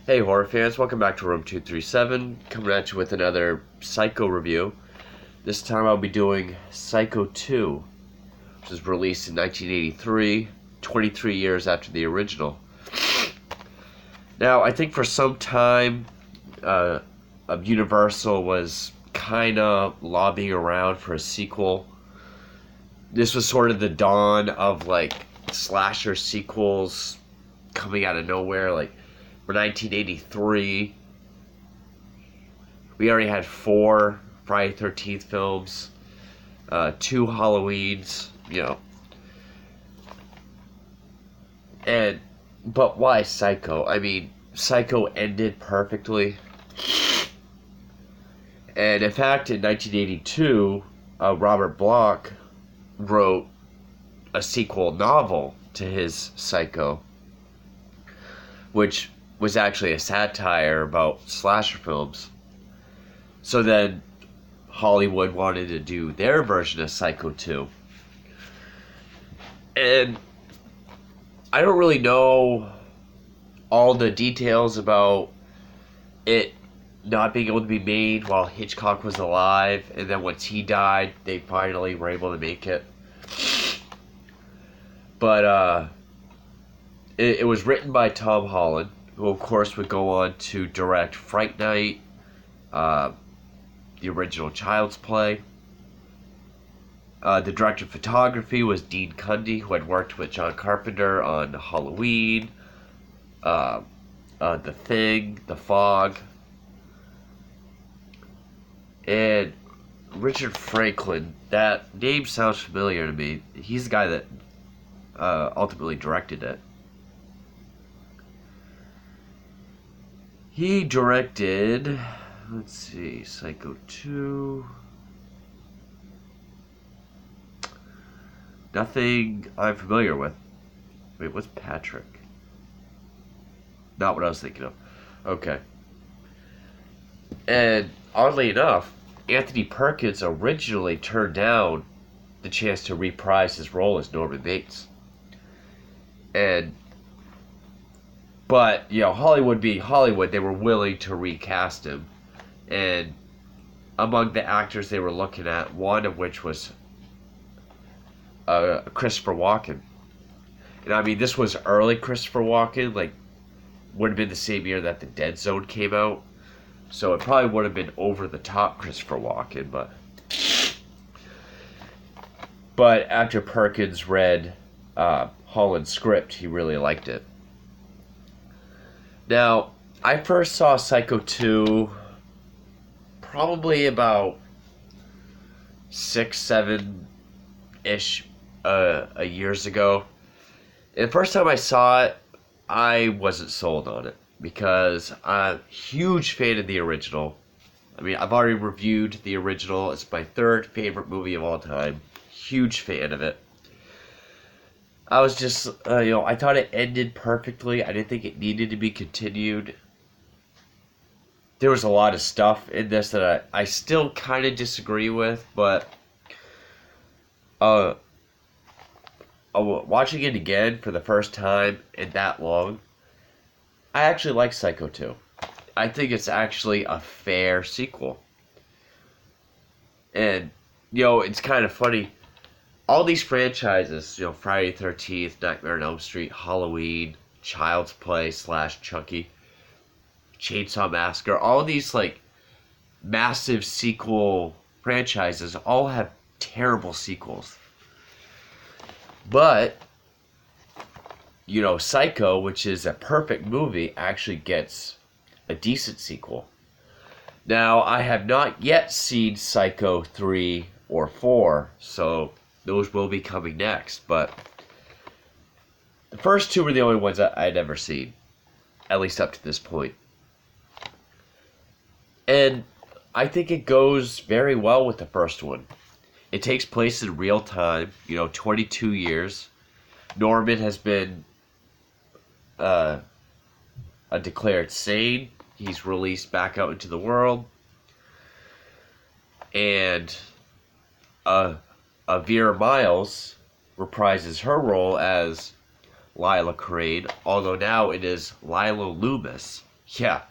Hey horror fans, welcome back to Room 237, coming at you with another Psycho review. This time I'll be doing Psycho 2, which was released in 1983, 23 years after the original. Now, I think for some time, Universal was kind of lobbying around for a sequel. This was sort of the dawn of, slasher sequels coming out of nowhere, for 1983, we already had 4 Friday the 13th films, 2 Halloweens, but why Psycho? I mean, Psycho ended perfectly. And in fact, in 1982, Robert Bloch wrote a sequel novel to his Psycho, which was actually a satire about slasher films. So then Hollywood wanted to do their version of Psycho 2. And I don't really know all the details about it not being able to be made while Hitchcock was alive, and then once he died, they finally were able to make it. But it was written by Tom Holland, who of course would go on to direct Fright Night, the original Child's Play. The director of photography was Dean Cundy, who had worked with John Carpenter on Halloween, The Thing, The Fog. And Richard Franklin, that name sounds familiar to me. He's the guy that ultimately directed it. He directed, let's see, Psycho 2. Nothing I'm familiar with. Wait, what's Patrick? Not what I was thinking of. Okay. And oddly enough, Anthony Perkins originally turned down the chance to reprise his role as Norman Bates. But, Hollywood being Hollywood, they were willing to recast him. And among the actors they were looking at, one of which was Christopher Walken. And I mean, this was early Christopher Walken, would have been the same year that The Dead Zone came out. So it probably would have been over the top Christopher Walken, but after Perkins read Holland's script, he really liked it. Now, I first saw Psycho 2 probably about 6, 7-ish years ago. And the first time I saw it, I wasn't sold on it because I'm a huge fan of the original. I mean, I've already reviewed the original. It's my 3rd favorite movie of all time. Huge fan of it. I was just, I thought it ended perfectly. I didn't think it needed to be continued. There was a lot of stuff in this that I still kind of disagree with, but watching it again for the first time in that long, I actually like Psycho 2. I think it's actually a fair sequel. And, it's kind of funny. All these franchises, Friday the 13th, Nightmare on Elm Street, Halloween, Child's Play / Chucky, Chainsaw Massacre, all these, massive sequel franchises all have terrible sequels. But, Psycho, which is a perfect movie, actually gets a decent sequel. Now, I have not yet seen Psycho 3 or 4, so those will be coming next, but the first 2 were the only ones that I'd ever seen, at least up to this point. And I think it goes very well with the first one. It takes place in real time, 22 years. Norman has been declared sane. He's released back out into the world. And Vera Miles reprises her role as Lila Crane, although now it is Lila Loomis. Yeah.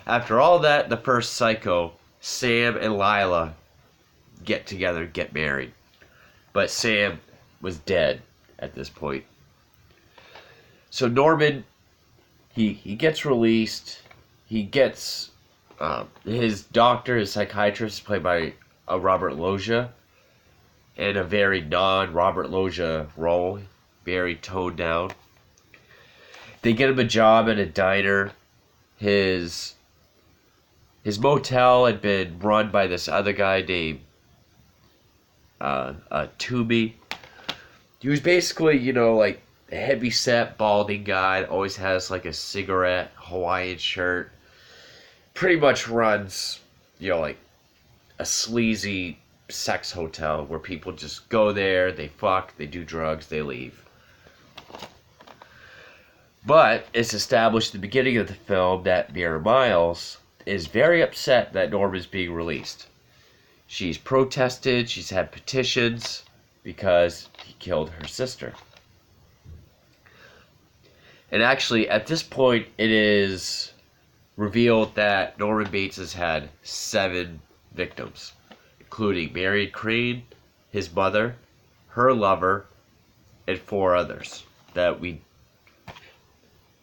After all that, the first Psycho, Sam and Lila get together, get married. But Sam was dead at this point. So Norman, he gets released. He gets his doctor, his psychiatrist, played by Robert Loggia, in a very non-Robert Loggia role, very toned down. They get him a job at a diner. His motel had been run by this other guy named Toomey. He was basically, like a heavy-set, balding guy. Always has like a cigarette, Hawaiian shirt. Pretty much runs, like a sleazy sex hotel where people just go there, they fuck, they do drugs, they leave. But it's established at the beginning of the film that Vera Miles is very upset that Norman's being released. She's protested, she's had petitions because he killed her sister. And actually, at this point, it is revealed that Norman Bates has had 7 victims, including Vera Crane, his mother, her lover, and 4 others that we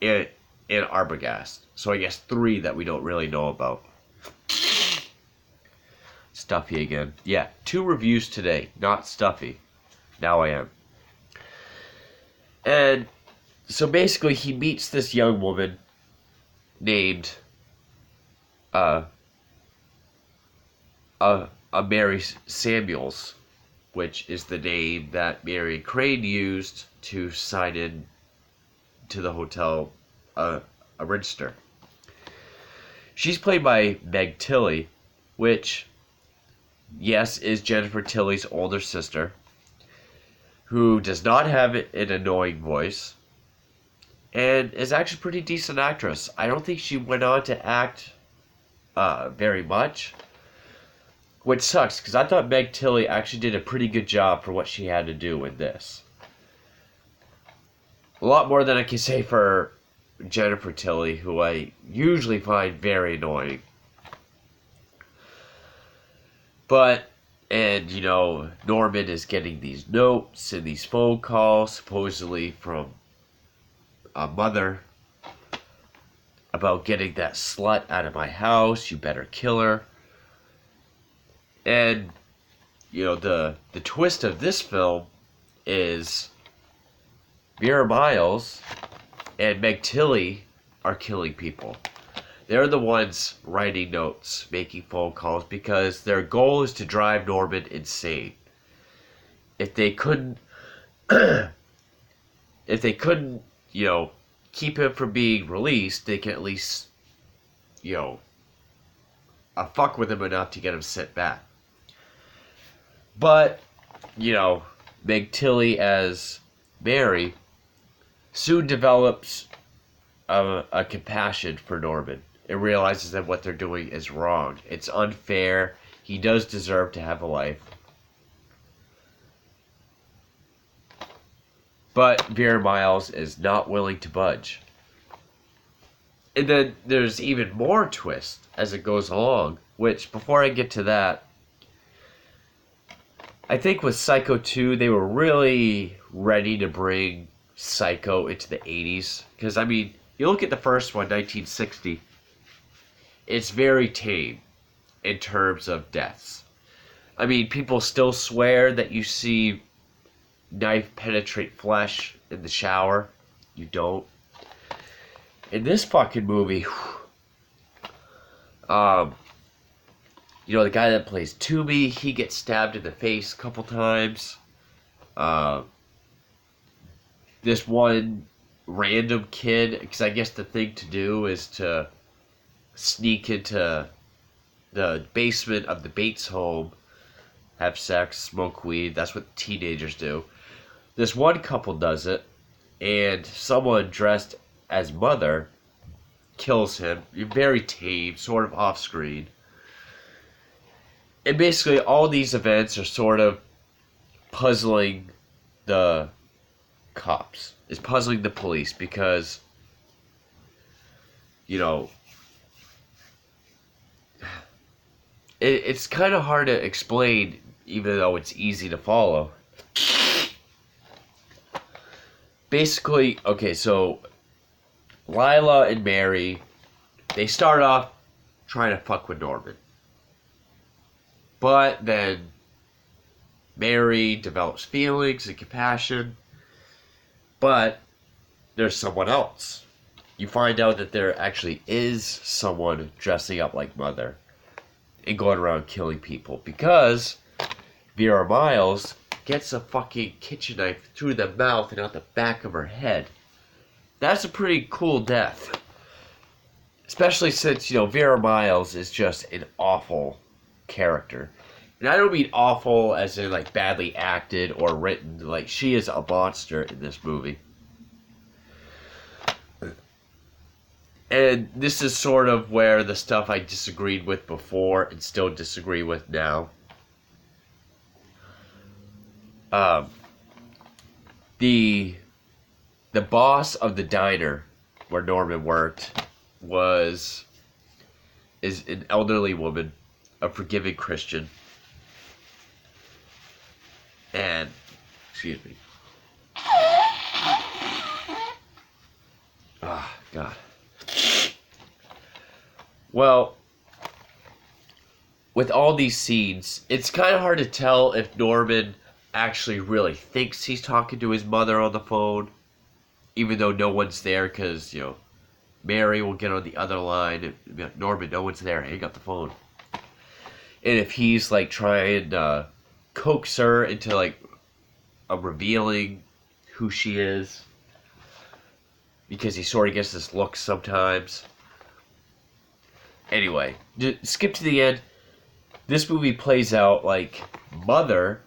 in Arbogast. So I guess 3 that we don't really know about. Stuffy again. Yeah, 2 reviews today, not stuffy. Now I am. And so basically he meets this young woman named Mary Samuels, which is the name that Vera Crane used to sign in to the hotel a register. She's played by Meg Tilly, which, yes, is Jennifer Tilly's older sister, who does not have an annoying voice, and is actually a pretty decent actress. I don't think she went on to act very much, which sucks, because I thought Meg Tilly actually did a pretty good job for what she had to do in this. A lot more than I can say for Jennifer Tilly, who I usually find very annoying. But, and Norman is getting these notes and these phone calls, supposedly from a mother, about getting that slut out of my house, you better kill her. And, the twist of this film is Vera Miles and Meg Tilly are killing people. They're the ones writing notes, making phone calls, because their goal is to drive Norman insane. If they couldn't, keep him from being released, they can at least, fuck with him enough to get him sent back. But, Meg Tilly as Mary soon develops a compassion for Norman. It realizes that what they're doing is wrong. It's unfair. He does deserve to have a life. But Vera Miles is not willing to budge. And then there's even more twist as it goes along, which, before I get to that, I think with Psycho 2, they were really ready to bring Psycho into the 80s. Because, you look at the first one, 1960, it's very tame in terms of deaths. People still swear that you see knife penetrate flesh in the shower. You don't. In this fucking movie, the guy that plays Toomey, he gets stabbed in the face a couple times. This one random kid, because I guess the thing to do is to sneak into the basement of the Bates home, have sex, smoke weed. That's what teenagers do. This one couple does it, and someone dressed as Mother kills him. You're very tame, sort of off screen. And basically all these events are sort of puzzling the cops. It's puzzling the police because, it's kind of hard to explain, even though it's easy to follow. Basically, okay, so Lila and Mary, they start off trying to fuck with Norman. But then Mary develops feelings and compassion. But there's someone else. You find out that there actually is someone dressing up like Mother and going around killing people, because Vera Miles gets a fucking kitchen knife through the mouth and out the back of her head. That's a pretty cool death. Especially since, Vera Miles is just an awful character. And I don't mean awful as in, like, badly acted or written. Like, she is a monster in this movie. And this is sort of where the stuff I disagreed with before and still disagree with now. The boss of the diner where Norman worked is an elderly woman, a forgiving Christian. And, excuse me. Oh, God. Well, with all these scenes, it's kind of hard to tell if Norman actually really thinks he's talking to his mother on the phone, even though no one's there, because, Mary will get on the other line, and Norman, no one's there, hang up the phone. And if he's, like, trying to coax her into, like, a revealing who she is, because he sort of gets this look sometimes. Anyway, skip to the end. This movie plays out like Mother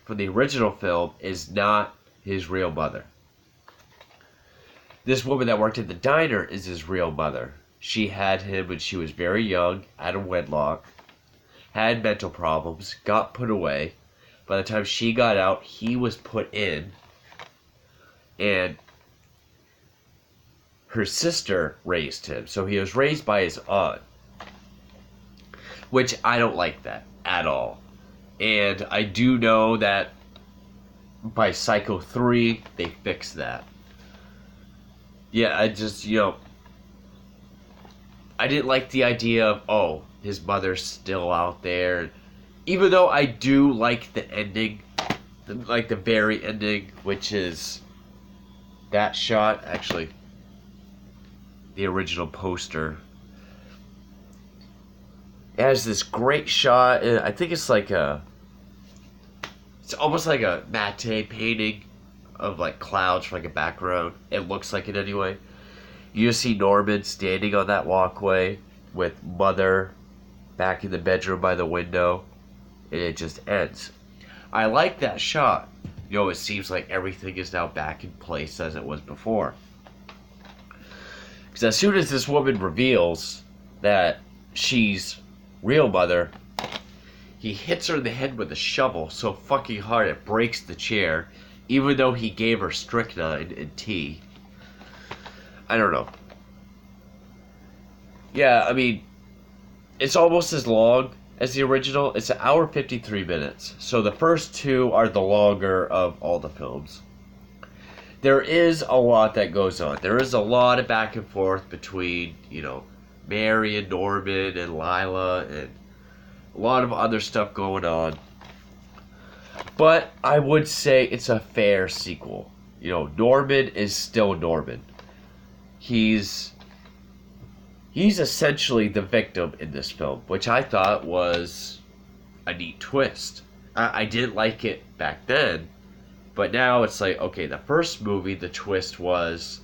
from the original film is not his real mother. This woman that worked at the diner is his real mother. She had him when she was very young, out of wedlock, had mental problems, got put away. By the time she got out, he was put in, and her sister raised him. So he was raised by his aunt, which I don't like that at all. And I do know that by Psycho 3, they fixed that. Yeah, I just, I didn't like the idea of, oh, his mother's still out there. Even though I do like the ending, like the very ending, which is that shot, actually, the original poster. It has this great shot. I think it's like it's almost like a matte painting of like clouds for like a background. It looks like it anyway. You just see Norman standing on that walkway with Mother back in the bedroom by the window, and it just ends. I like that shot. It seems like everything is now back in place as it was before. Because as soon as this woman reveals that she's real Mother, he hits her in the head with a shovel so fucking hard it breaks the chair, even though he gave her strychnine and tea. I don't know. Yeah, I mean, it's almost as long as the original. It's an hour 53 minutes. So the first two are the longer of all the films. There is a lot that goes on. There is a lot of back and forth between, Mary and Norman and Lila and a lot of other stuff going on. But I would say it's a fair sequel. Norman is still Norman. He's essentially the victim in this film, which I thought was a neat twist. I didn't like it back then, but now it's like, okay, the first movie, the twist was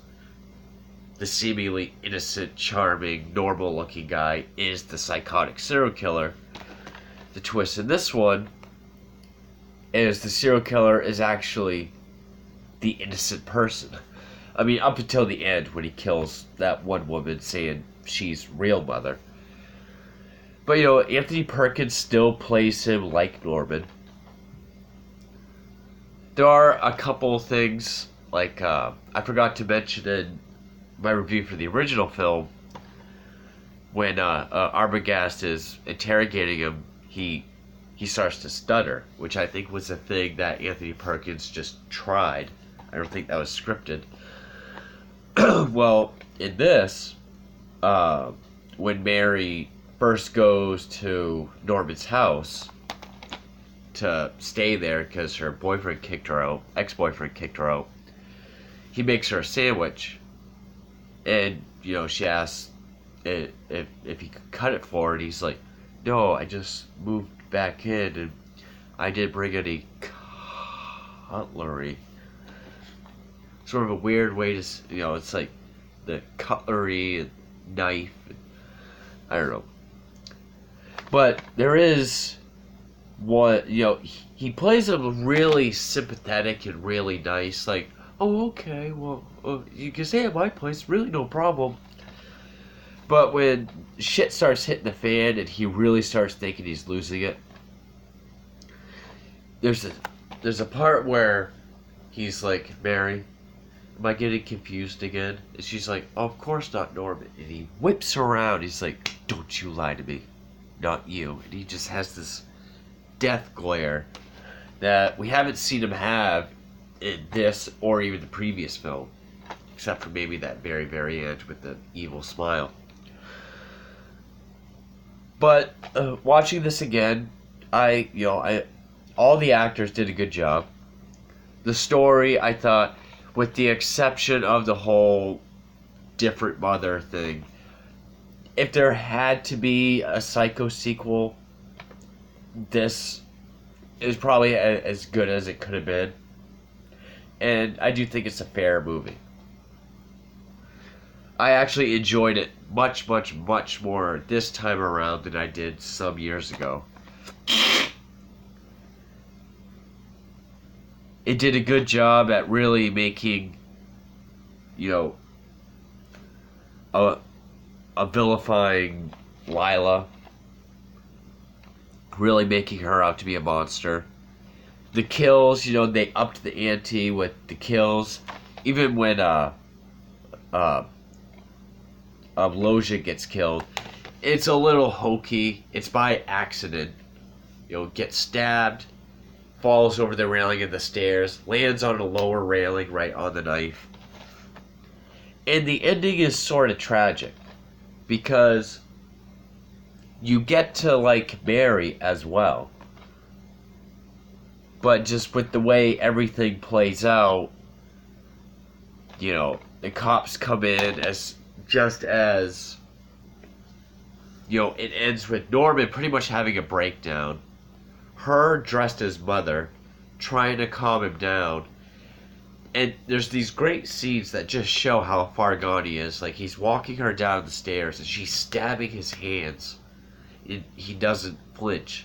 the seemingly innocent, charming, normal-looking guy is the psychotic serial killer. The twist in this one is the serial killer is actually the innocent person. I mean, up until the end when he kills that one woman saying she's real Mother. But, Anthony Perkins still plays him like Norman. There are a couple things, like, I forgot to mention in my review for the original film, when Arbogast is interrogating him, he starts to stutter, which I think was a thing that Anthony Perkins just tried. I don't think that was scripted. Well, in this, when Mary first goes to Norman's house to stay there because her boyfriend kicked her out, ex-boyfriend kicked her out, he makes her a sandwich, and she asks if he could cut it for her, and he's like, "No, I just moved back in, and I didn't bring any cutlery." Sort of a weird way to, it's like the cutlery and knife. And, I don't know. But there is one, he plays them really sympathetic and really nice. Like, "Oh, okay, well, you can stay at my place, really no problem." But when shit starts hitting the fan and he really starts thinking he's losing it, there's a part where he's like, "Mary, am I getting confused again?" And she's like, "Oh, of course not, Norman." And he whips her around. He's like, "Don't you lie to me. Not you." And he just has this death glare that we haven't seen him have in this or even the previous film. Except for maybe that very, very end with the evil smile. But watching this again, all the actors did a good job. The story, I thought, with the exception of the whole different mother thing, if there had to be a Psycho sequel, this is probably as good as it could have been. And I do think it's a fair movie. I actually enjoyed it much, much, much more this time around than I did some years ago. It did a good job at really making, a vilifying Lila, really making her out to be a monster. The kills, they upped the ante with the kills. Even when Loggia gets killed, it's a little hokey. It's by accident. Gets stabbed, falls over the railing of the stairs, lands on a lower railing right on the knife. And the ending is sort of tragic because you get to like Mary as well. But just with the way everything plays out, the cops come in as it ends with Norman pretty much having a breakdown. Her dressed as mother, trying to calm him down. And there's these great scenes that just show how far gone he is. Like, he's walking her down the stairs and she's stabbing his hands. He doesn't flinch.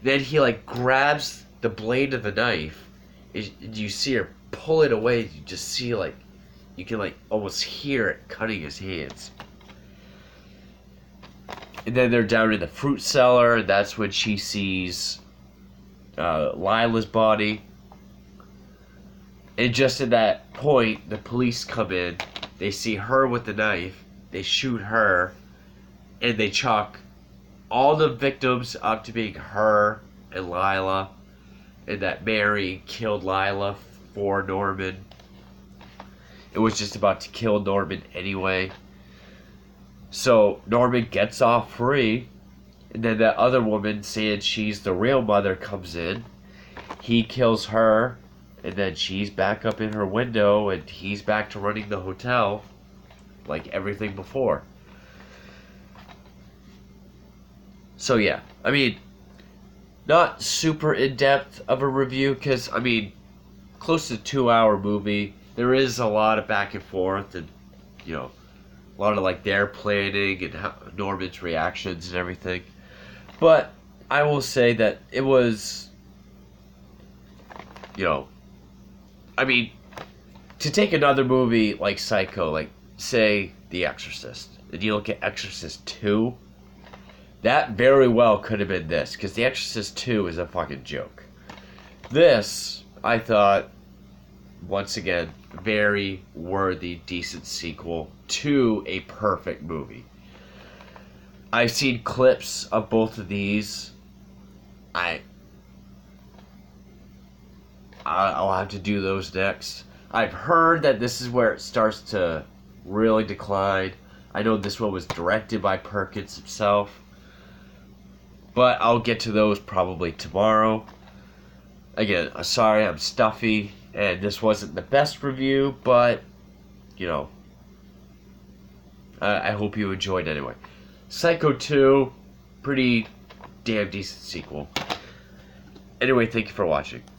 Then he, grabs the blade of the knife. You see her pull it away. You just see, you can, almost hear it cutting his hands. And then they're down in the fruit cellar, and that's when she sees Lila's body. And just at that point, the police come in. They see her with the knife. They shoot her. And they chalk all the victims up to being her and Lila. And that Mary killed Lila for Norman. It was just about to kill Norman anyway. So Norman gets off free. And then that other woman, saying she's the real mother, comes in. He kills her. And then she's back up in her window, and he's back to running the hotel like everything before. So yeah, not super in-depth of a review, because, close to 2-hour movie. There is a lot of back and forth, and, a lot of, their planning and Norman's reactions and everything. But I will say that it was, to take another movie like Psycho, say, The Exorcist, and you look at Exorcist 2, that very well could have been this, because The Exorcist 2 is a fucking joke. This, I thought, once again, very worthy, decent sequel to a perfect movie. I've seen clips of both of these. I'll have to do those next. I've heard that this is where it starts to really decline. I know this one was directed by Perkins himself. But I'll get to those probably tomorrow. Again, I'm sorry I'm stuffy, and this wasn't the best review, but, you know, I hope you enjoyed anyway. Psycho 2, pretty damn decent sequel. Anyway, thank you for watching.